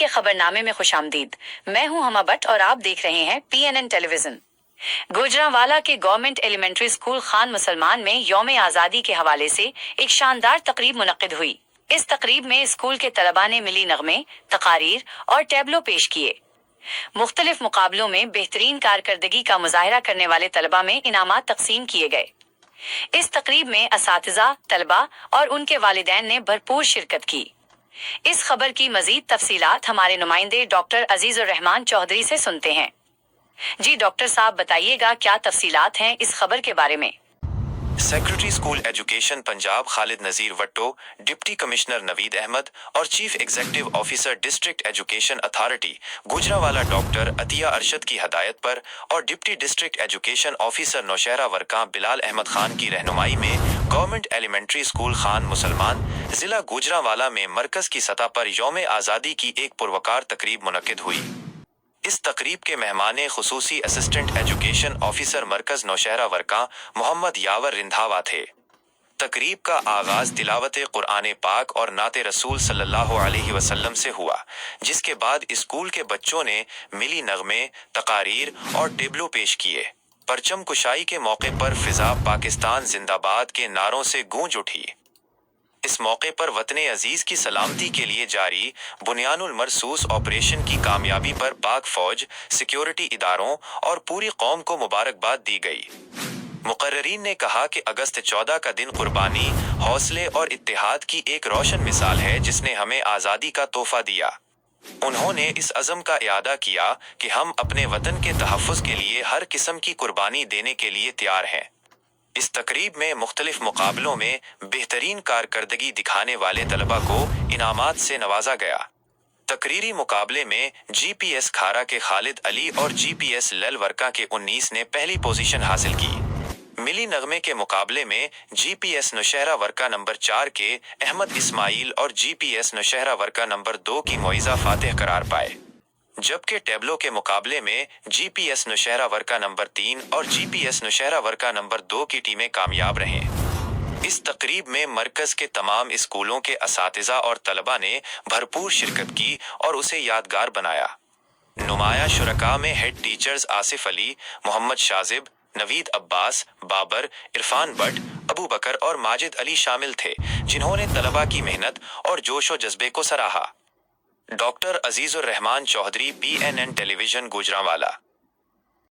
के खबरनामे में खुशामदीद। मैं हूं हमा भट्ट और आप देख रहे हैं PNN टेलीविजन। गुजरांवाला के गवर्नमेंट एलिमेंट्री स्कूल खान मुसलमान में यौम आज़ादी के हवाले से एक शानदार तकरीब मुनक्किद हुई। इस तकरीब में स्कूल के तलबा ने मिली नगमे, तकारीर और टैबलो पेश किए। मुख्तलिफ मुकाबलों में बेहतरीन कारकर्दगी का मुजाहरा करने वाले तलबा में इनामात तकसीम किए गए। इस तकरीब में असातिज़ा, तलबा और उनके वालिदैन ने भरपूर शिरकत की। इस खबर की मजीद तफसीलात हमारे नुमाइंदे डॉक्टर अजीजुर रहमान चौधरी से सुनते हैं। जी डॉक्टर साहब, बताइएगा क्या तफसीलात हैं इस खबर के बारे में। Secretary school education Punjab Khalid Nazir Wattoo, deputy commissioner Naveed Ahmed और chief executive officer district education authority Gujranwala doctor Atiya Arshad की हदायत पर और deputy district education officer Nowshera Virkan Bilal Ahmed Khan की रहनुमाई में गवर्नमेंट एलिमेंट्री स्कूल खान मुसलमान जिला गुजरांवाला में मरकज की सतह पर यौम आज़ादी की एक पुरवकार तकरीब मुनक्किद हुई। इस तकरीब के मेहमान खुसूसी असिस्टेंट एजुकेशन ऑफिसर मरकज नौशहरा वर्का मोहम्मद यावर रिंधावा थे। तकरीब का आगाज तिलावत कुरान पाक और नाते रसूल सल्लल्लाहु अलैहि वसल्लम से हुआ, जिसके बाद स्कूल के बच्चों ने मिली नगमे, तकारीर और टेबलो पेश किए। परचम कुशाई के मौके पर फिजा पाकिस्तान जिंदाबाद के नारों से गूंज उठी। इस मौके पर वतने अजीज की सलामती के लिए जारी बुनियानुल मरसूस ऑपरेशन की कामयाबी पर पाक फौज, सिक्योरिटी इदारों और पूरी कौम को मुबारकबाद दी गई। मुकर्ररीन ने कहा कि अगस्त 14 का दिन कुर्बानी, हौसले और इत्तेहाद की एक रोशन मिसाल है जिसने हमें आज़ादी का तोहफा दिया। उन्होंने इस अज़म का इयादा किया कि हम अपने वतन के तहफ़्फ़ुज़ के लिए हर किस्म की कुर्बानी देने के लिए तैयार हैं। इस तकरीब में मुख्तलिफ मुकाबलों में बेहतरीन कारकर्दगी दिखाने वाले तलबा को इनामात से नवाजा गया। तकरीरी मुकाबले में GPS खारा के खालिद अली और GPS लल वर्का के 19 ने पहली पोजीशन हासिल की। मिली नगमे के मुकाबले में GPS नौशहरा वर्का नंबर 4 के अहमद इस्माइल और GPS नौशहरा वर्का नंबर 2 की मोइज़ा फातिह करार पाए, जबकि टैबलो के मुकाबले में GPS नौशहरा वर्का नंबर 3 और GPS नौशहरा वर्का नंबर 2 की टीमें कामयाब रहें। इस तकरीब में मरकज के तमाम स्कूलों के असातिज़ा और तलबा ने भरपूर शिरकत की और उसे यादगार बनाया। नुमाया शुरका में हेड टीचर्स आसिफ अली, मोहम्मद शाजिब, नवीद अब्बास, बाबर, इरफान भट्ट, अबू बकर और माजिद अली शामिल थे, जिन्होंने तलबा की मेहनत और जोश व जज्बे को सराहा। Doctor Azizur Rahman Chaudhry, PNN television Gujranwala.